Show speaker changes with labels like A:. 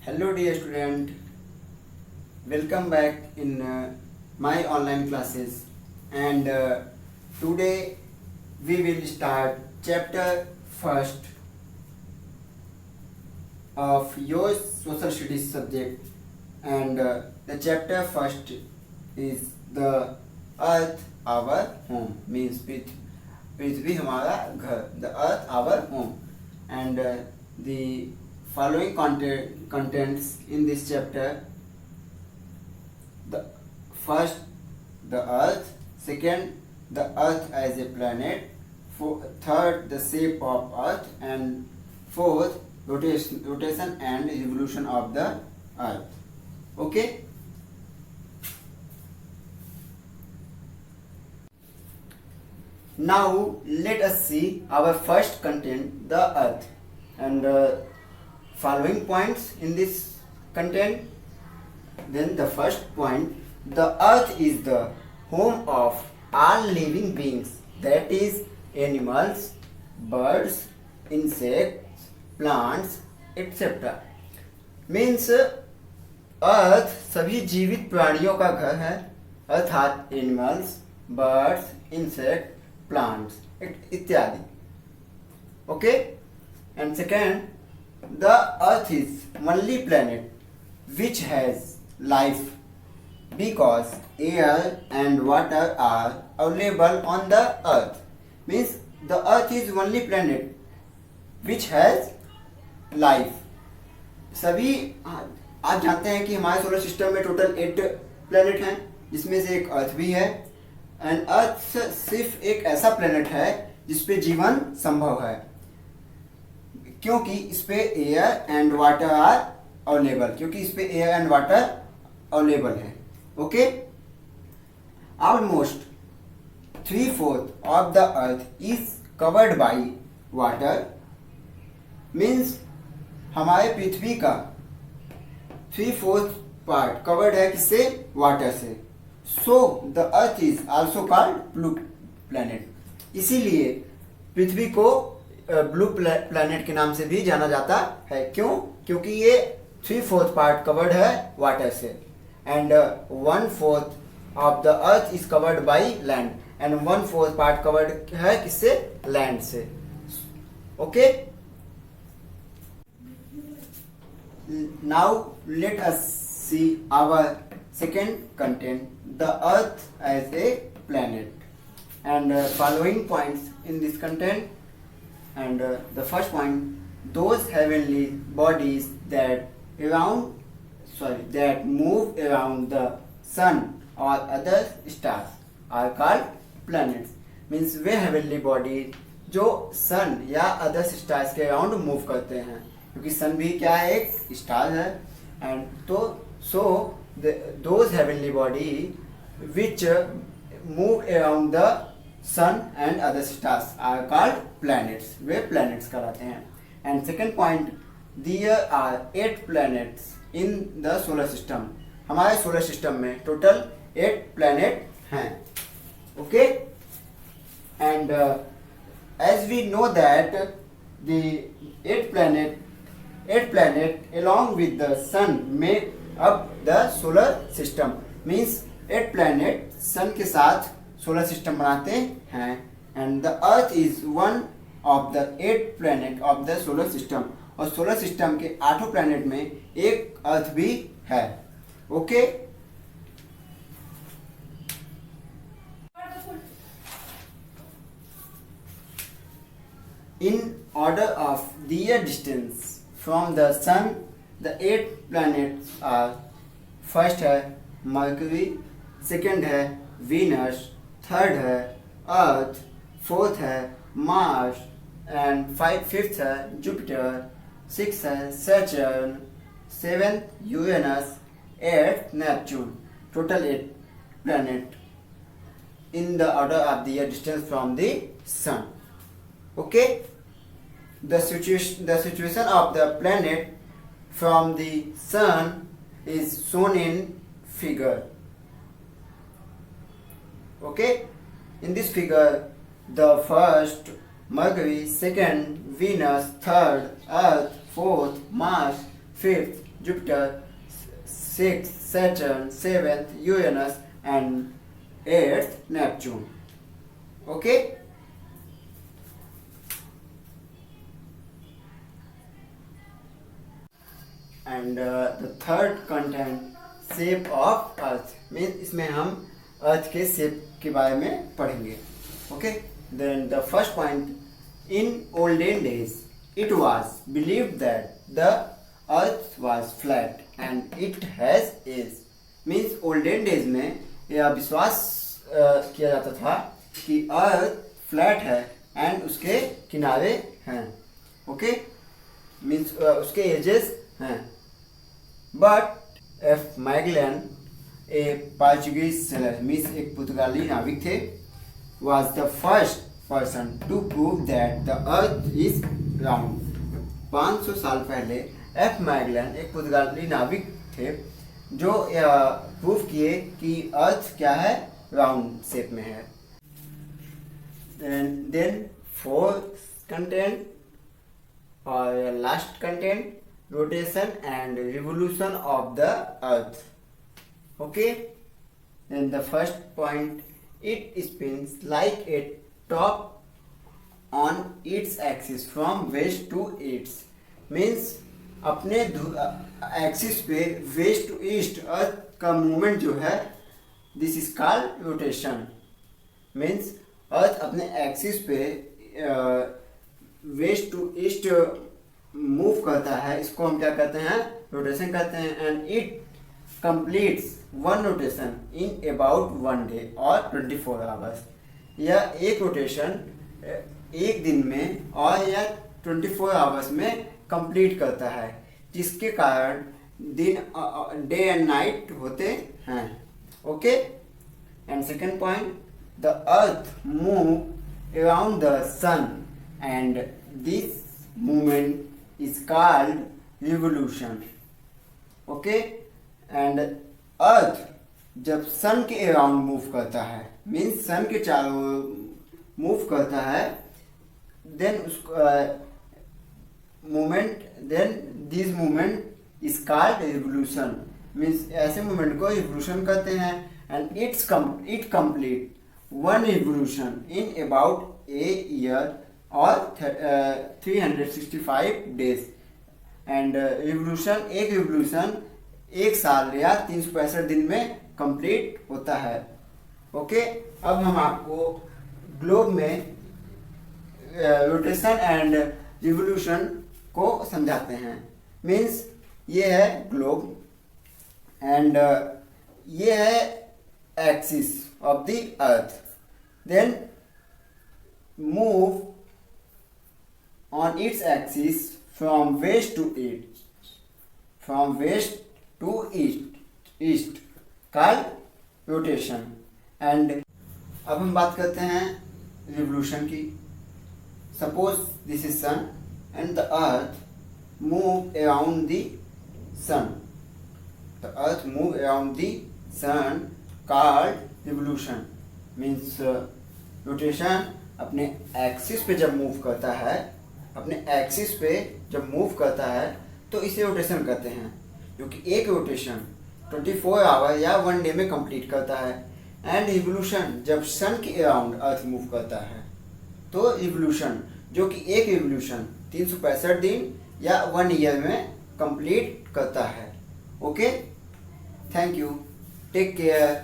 A: Hello dear student, welcome back in my online classes and today we will start chapter first of your social studies subject and the chapter first is the earth our home means पृथ्वी हमारा घर the earth our home and the following contents in this chapter: the first, the earth; second, the earth as a planet; third, the shape of earth; and fourth, rotation and revolution of the earth. Okay. Now let us see our first content, the earth, and following points in this content. Then the first point: the earth is the home of all living beings, that is animals, birds, insects, plants, etc. means अर्थ सभी जीवित प्राणियों का घर है, अर्थात animals, birds, insect, plants इत्यादि. Okay. And second, the earth is only planet which has life because air and water are available on the earth. Means the earth is only planet which has life. सभी आप जानते हैं कि हमारे solar system में total 8 planet हैं, जिसमें से एक अर्थ भी है. एंड अर्थ सिर्फ एक ऐसा प्लेनेट है जिसपे जीवन संभव है, क्योंकि इस पे air and water are available, क्योंकि इस पे एयर एंड वाटर अवेलेबल है. Okay. Almost 3/4 of the earth is covered by water. Means हमारे पृथ्वी का 3/4 पार्ट कवर्ड है किससे? वाटर से. So the earth is also called blue planet. इसीलिए पृथ्वी को ब्लू प्लैनेट के नाम से भी जाना जाता है. क्यों? क्योंकि ये 3/4 पार्ट कवर्ड है वाटर से and 1/4 of the earth is covered by land and 1/4 part covered है किससे? लैंड से. Okay. Now let us see our second content, the earth as a planet, and following points in this content. And the first point: those heavenly bodies that move around the sun or other stars are called planets. means way heavenly bodies जो sun या other stars के around move करते हैं, क्योंकि sun भी क्या है? एक स्टार है. and so those heavenly bodies which move around the sun and other stars are called planets. Way planets कहलाते हैं. and second point: there are 8 planets in the solar system. हमारे solar system में total 8 planet हैं. okay. and as we know that the 8 planet along with the sun make up the solar system. means 8 planet sun के साथ solar system बनाते हैं. and the earth is one of the 8 planet of the solar system. और solar system के 8 planet में एक earth भी है. okay. in order of their distance from the sun, the 8 planets are: first है mercury, second है Venus, third है अर्थ, fourth है मार्स एंड फिफ्थ है जुपिटर, सिक्स है Saturn, seventh Uranus, eighth Neptune. Total 8 planet in the order of their distance from the sun. okay. the situation of the planet from the sun is shown in figure. okay. in this figure, the first Mercury, second Venus, third Earth, fourth Mars, fifth Jupiter, 6th Saturn, 7th Uranus, and 8th Neptune. Okay. And the third content, shape of Earth, means इसमें हम अर्थ के shape के बारे में पढ़ेंगे. Okay. Then the first point, in olden days it was believed that the earth was flat and it has edges. Means olden days में यह विश्वास किया जाता था कि अर्थ फ्लैट है एंड उसके किनारे हैं. ओके. मीन्स उसके एजेस हैं. But F Magellan, A Portuguese seller, means एक पुर्तगाली नाविक थे, was the first person to prove that the earth is round. 500 साल पहले एफ मैगलन एक पुर्तगाली नाविक थे जो प्रूव किए कि अर्थ क्या है, राउंड शेप में है. Then fourth content or last content, rotation and revolution of the earth. Okay. Then the first point, it spins like a top on its axis from west to east. Means अपने axis पे waste to east अर्थ का movement जो है, this is called rotation. Means earth अपने axis पे waste to east move करता है, इसको हम क्या कहते हैं, रोटेशन कहते हैं. And it completes one rotation in about 1 day और 24 आवर्स. यह एक रोटेशन एक दिन में और या 24 आवर्स में कंप्लीट करता है, जिसके कारण दिन डे एंड नाइट होते हैं. Okay. And second point, the earth move around the sun and this movement is called revolution. Okay. And earth जब सन के अराउंड मूव करता है, मीन्स सन के चारों मूव करता है, देन उसको movement, then this movement is called revolution. Means ऐसे मूवमेंट को रिवोल्यूशन कहते हैं. And it complete one revolution in about a year और 365 डेज. एंड एक रिवोल्यूशन एक साल या 365 दिन में कंप्लीट होता है. ओके. अब हम आपको ग्लोब में रोटेशन एंड रिवोल्यूशन को समझाते हैं. मीन्स ये है ग्लोब एंड ये है axis of the earth. Then move on its axis from west to east, from west to east called rotation. And अब हम बात करते हैं रिवोल्यूशन की. Suppose this is sun and the earth move around the sun. The earth move around the sun called revolution. Means rotation अपने axis पे जब move करता है, अपने एक्सिस पे जब मूव करता है तो इसे रोटेशन कहते हैं, क्योंकि एक रोटेशन 24 आवर या 1 day में कंप्लीट करता है. एंड रिवोल्यूशन जब सन के अराउंड अर्थ मूव करता है तो रिवोल्यूशन, जो कि एक रिवोल्यूशन 365 दिन या 1 ईयर में कंप्लीट करता है. Okay. Thank you. Take care.